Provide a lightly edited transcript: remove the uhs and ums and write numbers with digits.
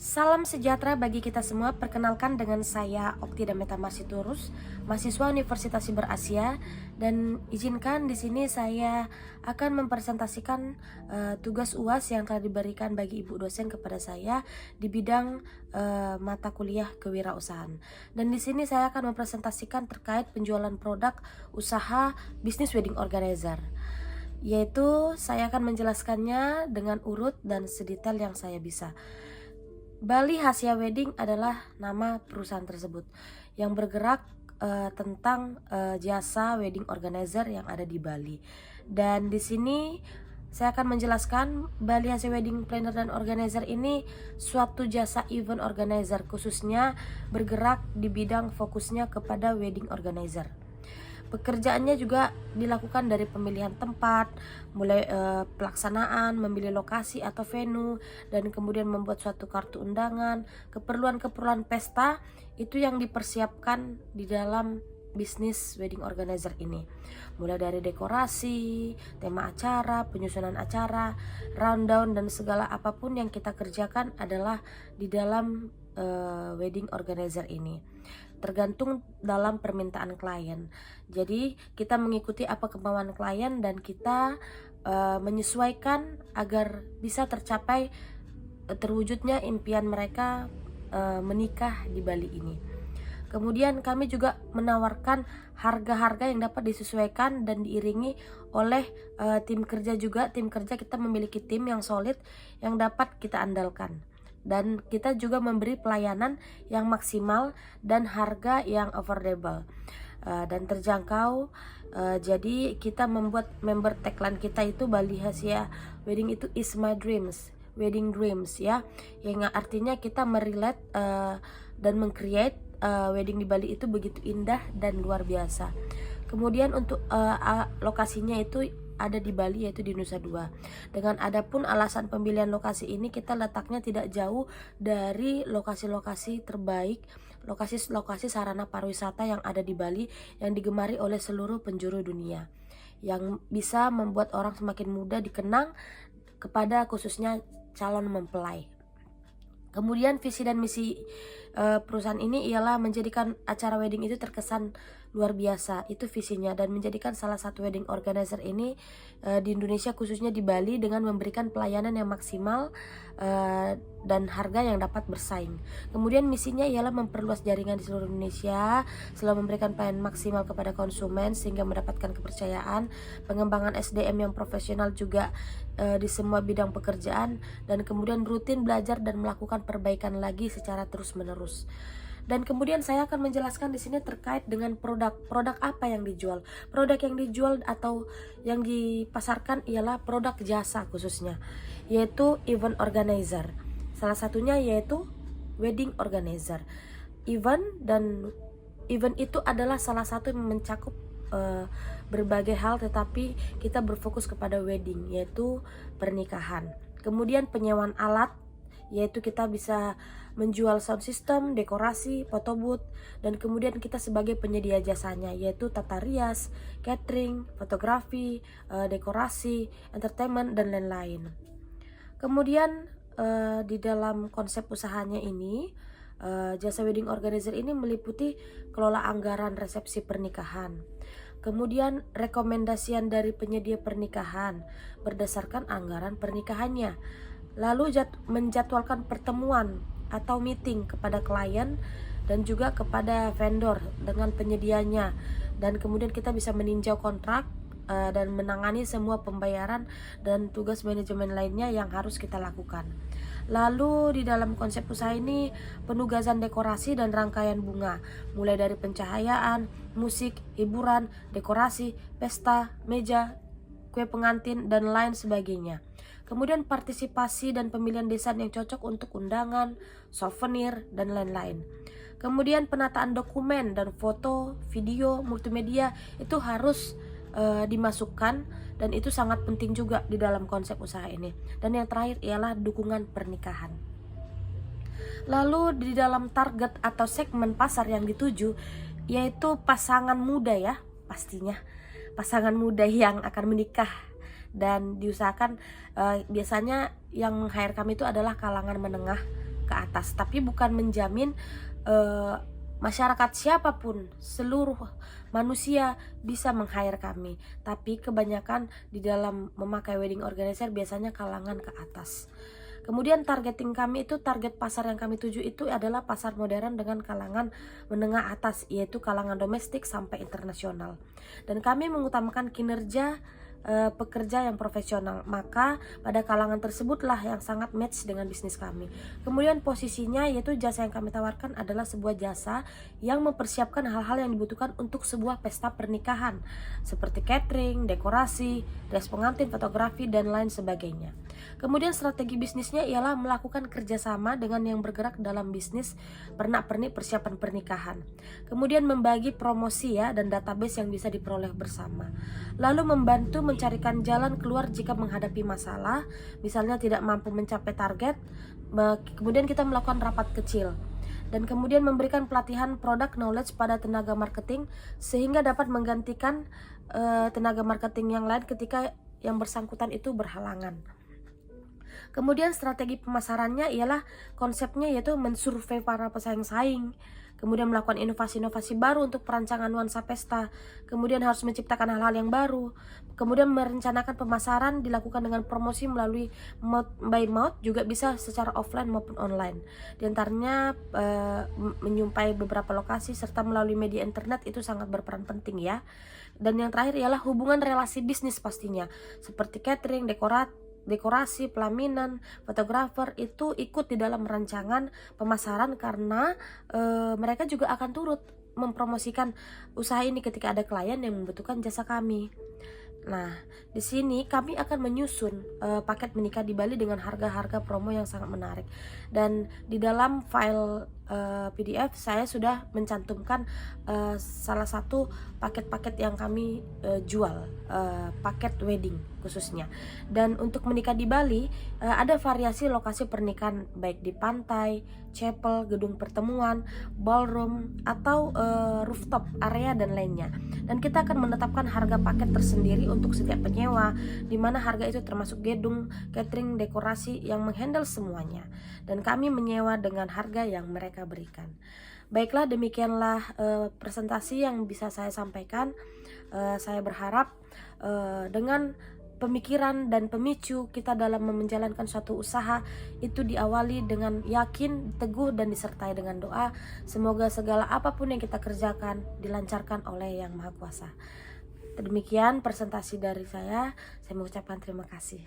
Salam sejahtera bagi kita semua. Perkenalkan dengan saya Oktida Metamassiturus, mahasiswa Universitas Siber Asia, dan izinkan di sini saya akan mempresentasikan tugas UAS yang telah diberikan bagi Ibu dosen kepada saya di bidang mata kuliah kewirausahaan. Dan di sini saya akan mempresentasikan terkait penjualan produk usaha bisnis wedding organizer. Yaitu saya akan menjelaskannya dengan urut dan sedetail yang saya bisa. Bali Hasya Wedding adalah nama perusahaan tersebut yang bergerak tentang jasa wedding organizer yang ada di Bali. Dan di sini saya akan menjelaskan Bali Hasya Wedding Planner dan Organizer ini suatu jasa event organizer, khususnya bergerak di bidang fokusnya kepada wedding organizer. Pekerjaannya juga dilakukan dari pemilihan tempat, mulai pelaksanaan, memilih lokasi atau venue, dan kemudian membuat suatu kartu undangan, keperluan-keperluan pesta itu yang dipersiapkan di dalam bisnis wedding organizer ini. Mulai dari dekorasi, tema acara, penyusunan acara, rundown, dan segala apapun yang kita kerjakan adalah di dalam wedding organizer ini. Tergantung dalam permintaan klien. Jadi kita mengikuti apa kemauan klien dan kita menyesuaikan agar bisa tercapai terwujudnya impian mereka menikah di Bali ini. Kemudian kami juga menawarkan harga-harga yang dapat disesuaikan dan diiringi oleh tim kerja juga. Tim kerja kita memiliki tim yang solid yang dapat kita andalkan. Dan kita juga memberi pelayanan yang maksimal dan harga yang affordable dan terjangkau. Jadi kita membuat member tagline kita itu Bali Hasya Wedding itu is my dreams, wedding dreams ya, yang artinya kita merelate dan mengcreate wedding di Bali itu begitu indah dan luar biasa. Kemudian untuk lokasinya itu ada di Bali, yaitu di Nusa Dua. Dengan adapun alasan pemilihan lokasi ini, kita letaknya tidak jauh dari lokasi-lokasi terbaik, lokasi-lokasi sarana pariwisata yang ada di Bali yang digemari oleh seluruh penjuru dunia, yang bisa membuat orang semakin mudah dikenang kepada khususnya calon mempelai. Kemudian visi dan misi perusahaan ini ialah menjadikan acara wedding itu terkesan luar biasa, itu visinya, dan menjadikan salah satu wedding organizer ini di Indonesia khususnya di Bali dengan memberikan pelayanan yang maksimal dan harga yang dapat bersaing. Kemudian misinya ialah memperluas jaringan di seluruh Indonesia, selalu memberikan pelayanan maksimal kepada konsumen sehingga mendapatkan kepercayaan, pengembangan SDM yang profesional juga di semua bidang pekerjaan, dan kemudian rutin belajar dan melakukan perbaikan lagi secara terus-menerus. Dan kemudian saya akan menjelaskan di sini terkait dengan produk apa yang dijual. Produk yang dijual atau yang dipasarkan ialah produk jasa khususnya, yaitu event organizer. Salah satunya yaitu wedding organizer. Event itu adalah salah satu yang mencakup berbagai hal, tetapi kita berfokus kepada wedding, yaitu pernikahan. Kemudian penyewaan alat, yaitu kita bisa menjual sound system, dekorasi, photo booth, dan kemudian kita sebagai penyedia jasanya, yaitu tata rias, catering, fotografi, dekorasi, entertainment, dan lain-lain. Kemudian di dalam konsep usahanya ini, jasa wedding organizer ini meliputi kelola anggaran resepsi pernikahan, kemudian rekomendasian dari penyedia pernikahan berdasarkan anggaran pernikahannya, lalu menjadwalkan pertemuan atau meeting kepada klien dan juga kepada vendor dengan penyedianya, dan kemudian kita bisa meninjau kontrak dan menangani semua pembayaran dan tugas manajemen lainnya yang harus kita lakukan. Lalu di dalam konsep usaha ini penugasan dekorasi dan rangkaian bunga, mulai dari pencahayaan, musik, hiburan, dekorasi, pesta, meja, kue pengantin, dan lain sebagainya. Kemudian partisipasi dan pemilihan desain yang cocok untuk undangan, souvenir, dan lain-lain. Kemudian penataan dokumen dan foto, video, multimedia itu harus dimasukkan, dan itu sangat penting juga di dalam konsep usaha ini. Dan yang terakhir ialah dukungan pernikahan. Lalu di dalam target atau segmen pasar yang dituju yaitu pasangan muda ya, pastinya pasangan muda yang akan menikah, dan diusahakan biasanya yang hire kami itu adalah kalangan menengah ke atas, tapi bukan menjamin masyarakat siapapun, seluruh manusia bisa meng-hire kami. Tapi kebanyakan di dalam memakai wedding organizer biasanya kalangan ke atas. Kemudian targeting kami itu, target pasar yang kami tuju itu adalah pasar modern dengan kalangan menengah atas, yaitu kalangan domestik sampai internasional. Dan kami mengutamakan kinerja pekerja yang profesional, maka pada kalangan tersebutlah yang sangat match dengan bisnis kami. Kemudian posisinya yaitu jasa yang kami tawarkan adalah sebuah jasa yang mempersiapkan hal-hal yang dibutuhkan untuk sebuah pesta pernikahan, seperti catering, dekorasi, dress pengantin, fotografi, dan lain sebagainya. Kemudian strategi bisnisnya ialah melakukan kerjasama dengan yang bergerak dalam bisnis pernak-pernik persiapan pernikahan. Kemudian membagi promosi ya dan database yang bisa diperoleh bersama. Lalu membantu mencarikan jalan keluar jika menghadapi masalah, misalnya tidak mampu mencapai target. Kemudian kita melakukan rapat kecil. Dan kemudian memberikan pelatihan product knowledge pada tenaga marketing sehingga dapat menggantikan tenaga marketing yang lain ketika yang bersangkutan itu berhalangan. Kemudian strategi pemasarannya ialah konsepnya yaitu mensurvei para pesaing-saing, kemudian melakukan inovasi-inovasi baru untuk perancangan nuansa pesta, kemudian harus menciptakan hal-hal yang baru, kemudian merencanakan pemasaran dilakukan dengan promosi melalui mouth by mouth, juga bisa secara offline maupun online. Di antaranya menyumpai beberapa lokasi serta melalui media internet itu sangat berperan penting ya. Dan yang terakhir ialah hubungan relasi bisnis pastinya, seperti catering, dekorasi, pelaminan, fotografer itu ikut di dalam rancangan pemasaran karena mereka juga akan turut mempromosikan usaha ini ketika ada klien yang membutuhkan jasa kami. Nah, di sini kami akan menyusun paket menikah di Bali dengan harga-harga promo yang sangat menarik. Dan di dalam file PDF saya sudah mencantumkan salah satu paket-paket yang kami jual, paket wedding khususnya. Dan untuk menikah di Bali ada variasi lokasi pernikahan baik di pantai, chapel, gedung pertemuan, ballroom, atau rooftop area dan lainnya. Dan kita akan menetapkan harga paket tersendiri untuk setiap penyewa, di mana harga itu termasuk gedung, catering, dekorasi yang menghandle semuanya. Dan kami menyewa dengan harga yang mereka berikan. Baiklah, demikianlah presentasi yang bisa saya sampaikan. Saya berharap dengan pemikiran dan pemicu kita dalam menjalankan suatu usaha itu diawali dengan yakin, teguh, dan disertai dengan doa. Semoga segala apapun yang kita kerjakan dilancarkan oleh Yang Maha Kuasa. Demikian presentasi dari saya mengucapkan terima kasih.